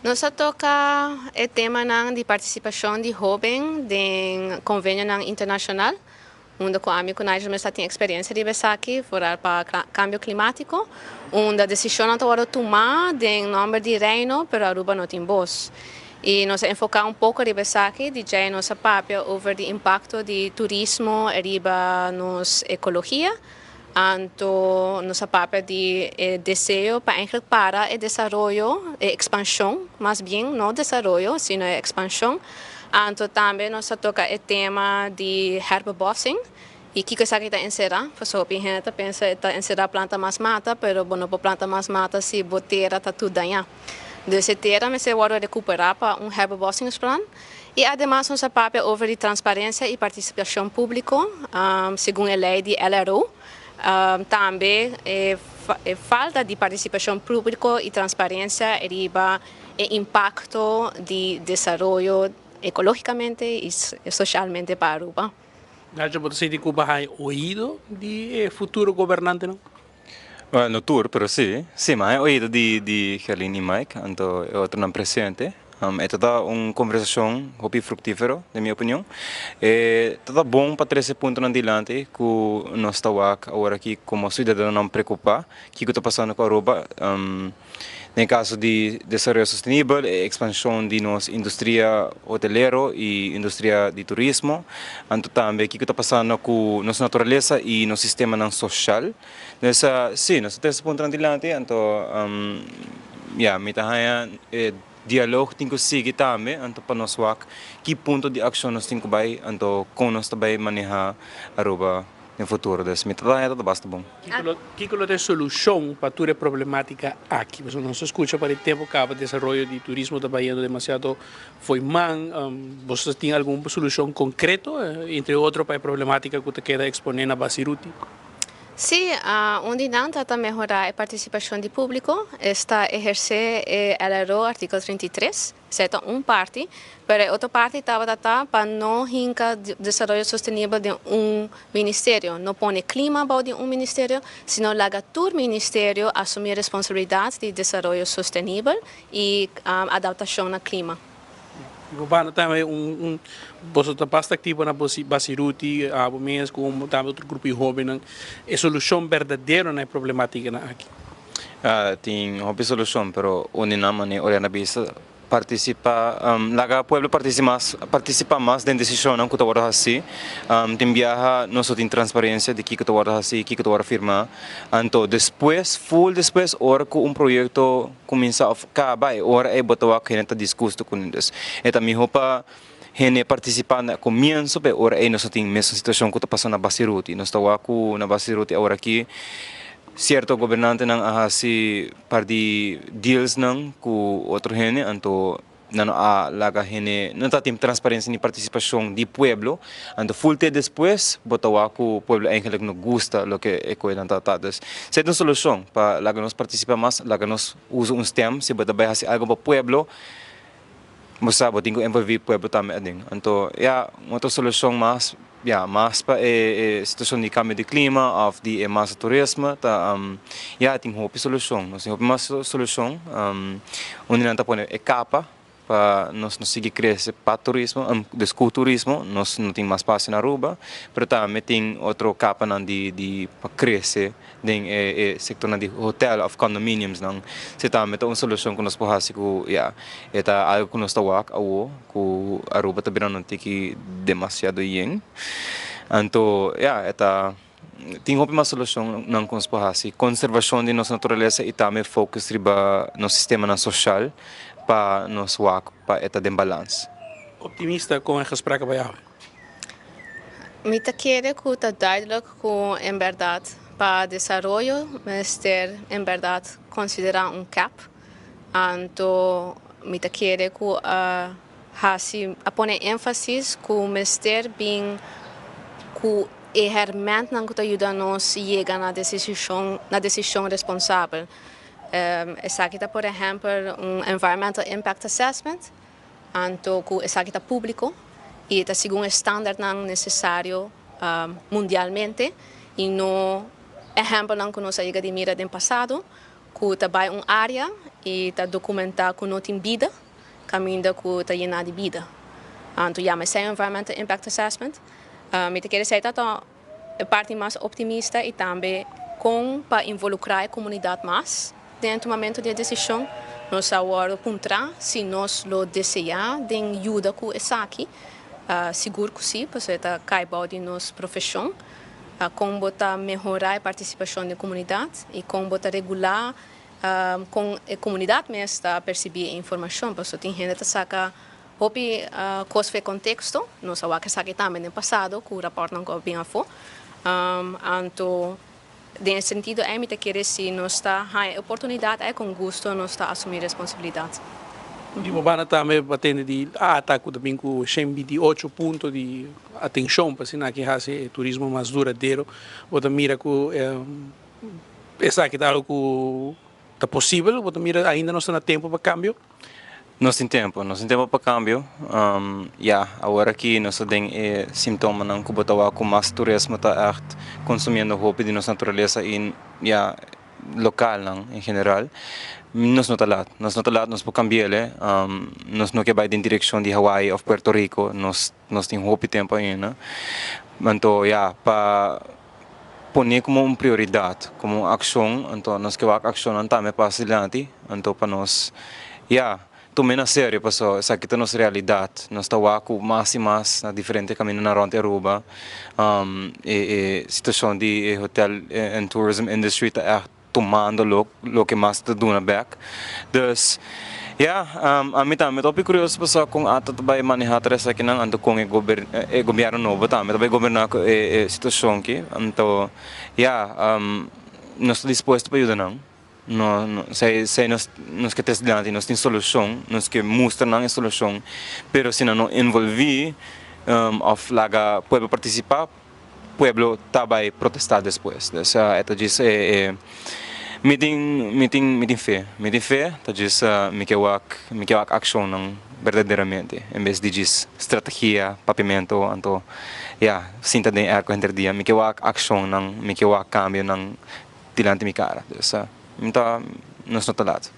Nós toca o tema de participação de jovem em convênio internacional, onde com amigo nós já tem experiência de pensar aqui para câmbio climático, onde a decisão agora tomar em nome de reino para Aruba não tem voz. E nós enfocar pouco de pensar aqui de já nossa papel over o impacto de turismo riba nos ecologia. Anto nossa papel de desejo para o desenvolvimento, expansão, mais bem, não desenvolvimento, sino expansão. Anto também nós toca o tema de herbobossing. E que coisa que está encerrar, pessoal pensa está encerrar planta mais mata, pero não planta mais mata se boteira está tudo danha. Desse terra, me se vai recuperar para herbobossing plan. E, además, nossa papel over transparência e participação pública, segundo a lei de LRO. Também falta de participação pública e transparência riba o impacto de desenvolvimento ecologicamente e socialmente para Aruba. Acho que você tem ouído de futuro governante, não? No tour, pero sí, mas he oído de Helene y Mike, então é outro não presente. É toda uma conversação muito fructífera, na minha opinião. É toda bom para trazer ponto adiante que nós estamos agora aqui como cidadão não preocupar, que está passando com a Aruba. No caso de desenvolvimento sustentável, expansão de nossa indústria hoteleira e indústria de turismo, então também o que está passando com nossa natureza e nosso sistema social. Sim, nós temos ponto adiante, então, me diálogo tem que seguir também, então para nós ver que ponto de ação nós temos que vai, então como nós também manejar a Aruba no futuro. Então, tudo basta bom. Que é a solução para toda a problemática aqui? Você não se escuta para o tempo que o desenvolvimento de turismo está indo demasiado foi mal. Você tem alguma solução concreta, entre outros, para a problemática que você quer exponer na Basiruti? Sim, onde não está melhorar a participação do público, está exercer o LRO artigo 33, certo? Parte, mas outra parte estava para não hincar desenvolvimento sustentável de ministério, não põe clima de ministério, sino laga todo ministério assumir responsabilidade de desenvolvimento sustentável e adaptação ao clima. O governo também você está bastante ativo na Basiruti, há meses com também outro grupo de jovens. É solução verdadeira na problemática aqui? Tem uma solução, mas onde não é olhar na vista participa, o povo participa mais da decisão que tu vai fazer. Tem viaja, nós temos transparência de que tu vai fazer, que tu vai firmar. Então, depois, hora que projeto começa a acabar, hora é botar que a gente discute com eles. Então, me roupa gente participar no começo, mas hora é nós temos a mesma situação que está passando na Basiruti. Nós estamos aqui na Basiruti agora aqui. Certo governante não assim par de deals não com outro gente, então não há laga gente não tem transparência nem participação do pueblo, então full te depois botar que o pueblo eigenlijk não gosta do que é coisa tratadas. Se tem solução para laga nós participar mais, laga nós usa uns tempos se botar bem algo para o pueblo, mas sabe tem que envolver o pueblo também, então outra solução mais para a situação de cambio de clima, of de mais turismo, tem uma solução. Nós temos uma solução, onde nós temos a capa para nós seguir crescer para turismo, turismo, nós não temos mais espaço na Aruba, mas também tem outra capa de para crescer no setor de hotel of condominiums. Se também tem uma solução que nós podemos fazer, é algo que nós estamos que a Aruba também não tem demasiado bem. Então, tem uma solução não que nós podemos fazer, conservação de nossa natureza e também foco no sistema social, para nos work para estar em balance. Optimista com essa spraak bij jou? Me quero que está duidelijk com em verdade para desenvolvimento, mas ter em verdade considerar cap. Então, me quero que pôr ênfase que o mestre bem que realmente não ajuda nos chegar na decisão responsável. Essa aqui está, por exemplo, Environmental Impact Assessment, então que essa aqui está público e está segundo o estándar necessário mundialmente e no exemplo que nós chegamos de mira no passado, que também área e tá documentar que não tem vida, caminho que tá llena de vida. Então, já, mas é Environmental Impact Assessment. Me quer dizer que a parte mais optimista e também para involucrar a comunidade mais dentro do momento de decisão. Nós agora apontar se nós lo desejamos, de ajuda com isso aqui. Seguro que sim, porque está caibal de nossa profissão. Como botar melhorar a participação da comunidade e como botar regular com a comunidade mesmo está perceber a informação, porque tem gente que saca houve coisa de contexto, nós sabemos que sabe também no passado, que o rapporto não foi bem a fo. Então, nesse sentido, é muito que se nós está a oportunidade é com gosto nós está assumir responsabilidade. E o Bana também batendo de ataque também com 128 pontos de atenção para sinal que hace turismo mais duradouro. Você mira que essa que tá algo tá possível, você mira ainda não está no tempo para cambio. Nós temos tempo para cambio. Agora que nós temos sintomas não que botawa com mais turismo tá consumindo roupa de nossa natureza em local não em geral. Nós não talat, nós podemos cambiar, nós não queremos ir em direção de Hawaii ou Puerto Rico, nós temos roupa tempo ainda. Então, para poner como uma prioridade, como ação, então nós queremos ação também para adiante, então para nós, tomar na sério, pessoal, essa aqui é a nossa realidade. Nós estamos com mais e mais na diferente caminho na Ronda Aruba. Situação de hotel and tourism industry está tomando lo que mais está dando back. Dus, a mim também estou curioso pessoal com a também manejar essa aqui não ando com o governo novo também governar a situação aqui. Então, nós estamos dispostos para ajudar não. Se nós que temos nós temos solução, nós que mostrar a solução, pero se não envolver, of laga pueblo participar, pueblo também protestar depois. Então diz meeting fé, então diz me que ação não verdadeiramente, em vez de diz estratégia, papimento, então sinta de arco entre dia, me que ação não, me que cambio não dilante mi cara. Então, nós não estamos